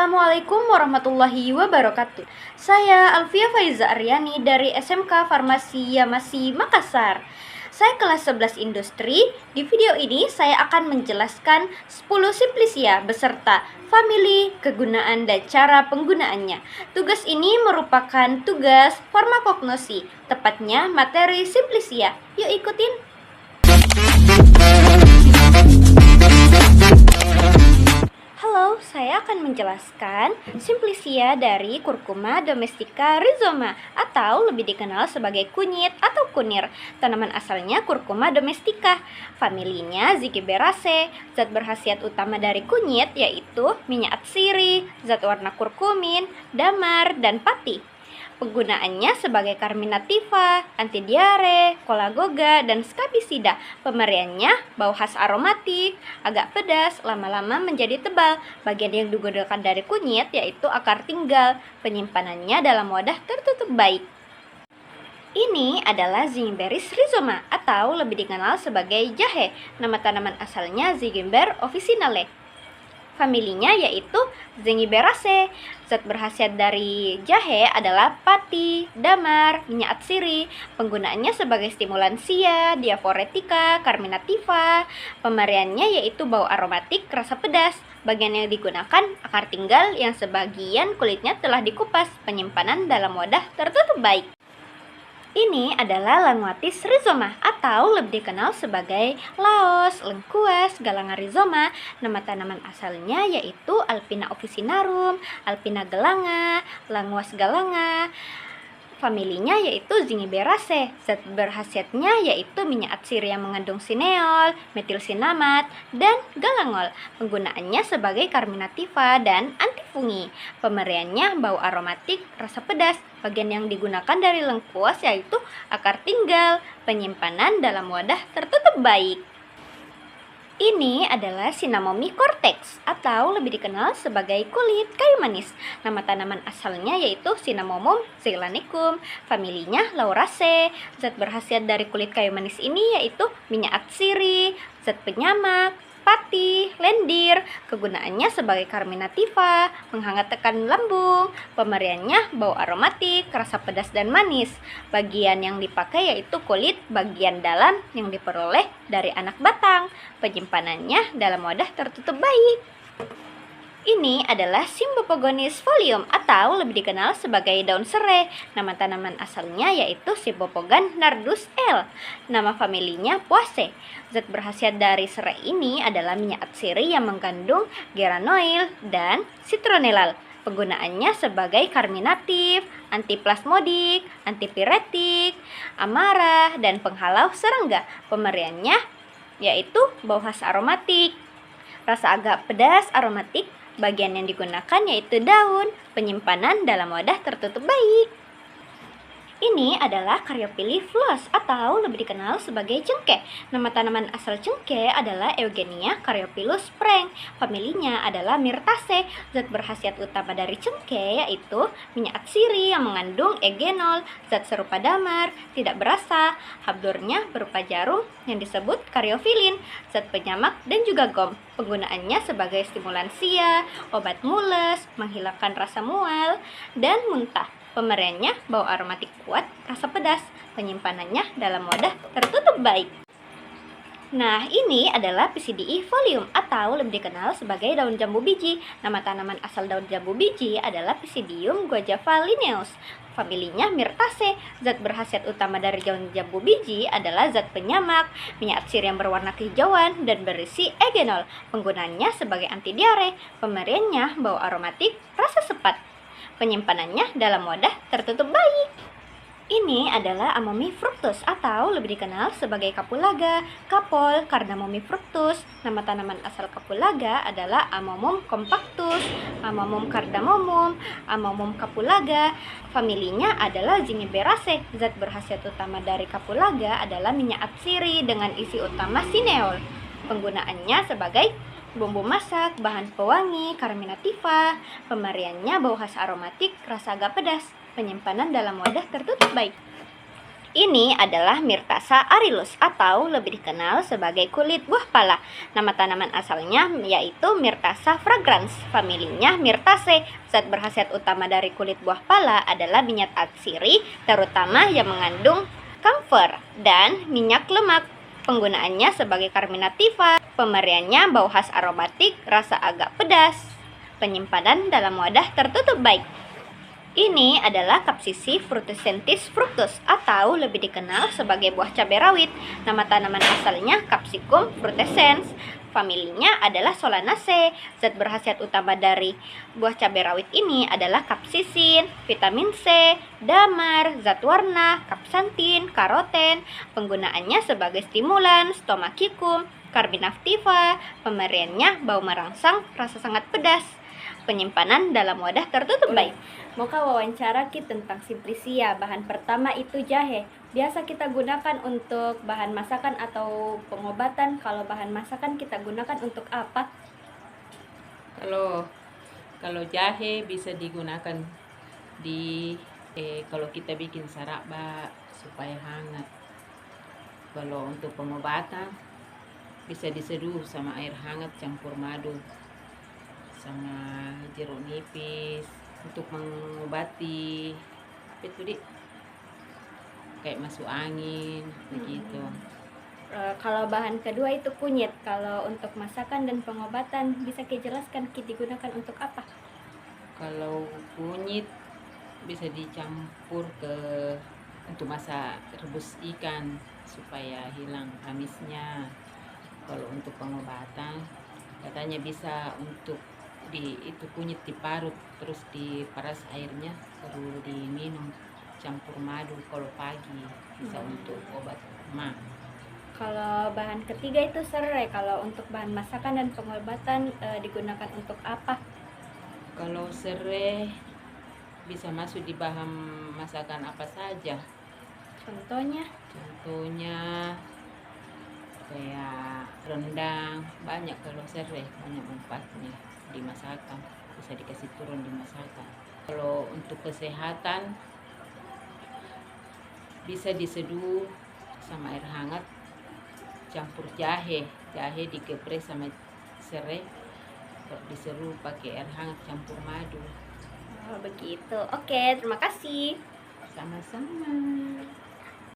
Assalamualaikum warahmatullahi wabarakatuh. Saya Alfia Faiza Aryani dari SMK Farmasi Yamasi Makassar. Saya kelas 11 Industri. Di video ini saya akan menjelaskan 10 simplisia beserta famili, kegunaan, dan cara penggunaannya. Tugas ini merupakan tugas farmakognosi, tepatnya materi simplisia. Yuk ikutin! Halo, saya akan menjelaskan simplisia dari Curcuma domestica rhizoma atau lebih dikenal sebagai kunyit atau kunir. Tanaman asalnya Curcuma domestica, familinya Zingiberaceae. Zat berkhasiat utama dari kunyit yaitu minyak atsiri, zat warna kurkumin, damar, dan pati. Penggunaannya sebagai carminativa, anti diare, kolagoga, dan skabisida. Pemberiannya bau khas aromatik, agak pedas, lama-lama menjadi tebal. Bagian yang digunakan dari kunyit yaitu akar tinggal. Penyimpanannya dalam wadah tertutup baik. Ini adalah Zingiberis rhizoma atau lebih dikenal sebagai jahe. Nama tanaman asalnya Zingiber officinale. Familinya yaitu Zingiberaceae. Zat berkhasiat dari jahe adalah pati, damar, minyak atsiri. Penggunaannya sebagai stimulansia, diaforetika, carminativa. Pemberiannya yaitu bau aromatik, rasa pedas. Bagian yang digunakan akar tinggal yang sebagian kulitnya telah dikupas. Penyimpanan dalam wadah tertutup baik. Ini adalah Languatis rhizoma atau lebih dikenal sebagai Laos, lengkuas, galangan rhizoma. Nama tanaman asalnya yaitu Alpina officinarum, Alpina galanga, Languas galanga. Familinya yaitu Zingiberaceae. Zat berkhasiatnya yaitu minyak atsiri yang mengandung sineol, metilsinamat, dan galangol. Penggunaannya sebagai carminativa dan antifungi. Pemberiannya bau aromatik, rasa pedas. Bagian yang digunakan dari lengkuas yaitu akar tinggal. Penyimpanan dalam wadah tertutup baik. Ini adalah Cinnamomum cortex atau lebih dikenal sebagai kulit kayu manis. Nama tanaman asalnya yaitu Cinnamomum zeylanicum, familinya Lauraceae. Zat berkhasiat dari kulit kayu manis ini yaitu minyak atsiri, zat penyamak, pati, lendir. Kegunaannya sebagai carminativa, menghangatkan lambung. Pemberiannya bau aromatik, rasa pedas dan manis. Bagian yang dipakai yaitu kulit bagian dalam yang diperoleh dari anak batang. Penyimpanannya dalam wadah tertutup baik. Ini adalah Symbopogonis folium atau lebih dikenal sebagai daun serai. Nama tanaman asalnya yaitu Symbopogon nardus L. Nama familinya Poaceae. Zat berkhasiat dari serai ini adalah minyak atsiri yang mengandung geranoil dan citronellal. Penggunaannya sebagai carminatif, antiplasmodik, antipiretik, amarah, dan penghalau serangga. Pemberiannya yaitu bau khas aromatik, rasa agak pedas aromatik. Bagian yang digunakan yaitu daun. Penyimpanan dalam wadah tertutup baik. Ini adalah Caryophylla flos atau lebih dikenal sebagai cengkeh. Nama tanaman asal cengkeh adalah Eugenia Caryophyllus Spreng. Familinya adalah Myrtaceae. Zat berkhasiat utama dari cengkeh yaitu minyak atsiri yang mengandung eugenol, zat serupa damar, tidak berasa. Habdurnya berupa jarum yang disebut karyofilin, zat penyamak dan juga gom. Penggunaannya sebagai stimulansia, obat mules, menghilangkan rasa mual dan muntah. Pemberiannya bau aromatik kuat, rasa pedas. Penyimpanannya dalam wadah tertutup baik. Nah, ini adalah Pisidiae folium atau lebih dikenal sebagai daun jambu biji. Nama tanaman asal daun jambu biji adalah Pisidium guajava lineus. Familinya Myrtaceae. Zat berkhasiat utama dari daun jambu biji adalah zat penyamak, minyak atsiri yang berwarna kehijauan, dan berisi eugenol. Penggunaannya sebagai anti diare. Pemberiannya bau aromatik, rasa sepat. Penyimpanannya dalam wadah tertutup baik. Ini adalah Amomi fructus atau lebih dikenal sebagai kapulaga, kapol, Cardamomi fructus. Nama tanaman asal kapulaga adalah Amomum compactus, Amomum cardamomum, Amomum kapulaga. Familinya adalah Zingiberaceae. Zat berkhasiat utama dari kapulaga adalah minyak atsiri dengan isi utama sineol. Penggunaannya sebagai bumbu masak, bahan pewangi, carminativa. Pemberiannya bau khas aromatik, rasa agak pedas. Penyimpanan dalam wadah tertutup baik. Ini adalah Myrtasa arilus atau lebih dikenal sebagai kulit buah pala. Nama tanaman asalnya yaitu Myrtasa fragrans, familinya Myrtaceae. Zat berkhasiat utama dari kulit buah pala adalah minyak atsiri, terutama yang mengandung kamfer dan minyak lemak. Penggunaannya sebagai carminativa, pemberiannya bau khas aromatik, rasa agak pedas. Penyimpanan dalam wadah tertutup baik. Ini adalah Capsicum frutescentis fructus atau lebih dikenal sebagai buah cabai rawit. Nama tanaman asalnya Capsicum frutescens. Familinya adalah Solanaceae. Zat berkhasiat utama dari buah cabai rawit ini adalah kapsisin, vitamin C, damar, zat warna, kapsantin, karoten. Penggunaannya sebagai stimulan, stomachikum, carminativa. Pemberiannya bau merangsang, rasa sangat pedas. Penyimpanan dalam wadah tertutup baik. Maka wawancara kita tentang simplisia. Bahan pertama itu jahe. Biasa kita gunakan untuk bahan masakan atau pengobatan. Kalau bahan masakan kita gunakan untuk apa? Kalau jahe bisa digunakan di kalau kita bikin saraba supaya hangat. Kalau untuk pengobatan bisa diseduh sama air hangat campur madu sama jeruk nipis untuk mengobati apa itu kayak masuk angin begitu. Kalau bahan kedua itu kunyit. Kalau untuk masakan dan pengobatan bisa dijelaskan digunakan untuk apa? Kalau kunyit bisa dicampur untuk masak rebus ikan supaya hilang amisnya. Kalau untuk pengobatan katanya bisa untuk itu kunyit diparut terus diperas airnya baru diminum campur madu kalau pagi bisa untuk obat mah. Kalau bahan ketiga itu serai. Kalau untuk bahan masakan dan pengobatan digunakan untuk apa? Kalau serai bisa masuk di bahan masakan apa saja. Contohnya kayak rendang, banyak kalau serai banyak manfaatnya di masakan, bisa dikasih turun di masakan. Kalau untuk kesehatan bisa diseduh sama air hangat campur jahe digepres sama serai, diseduh pakai air hangat campur madu. Begitu. Oke, terima kasih. Sama-sama.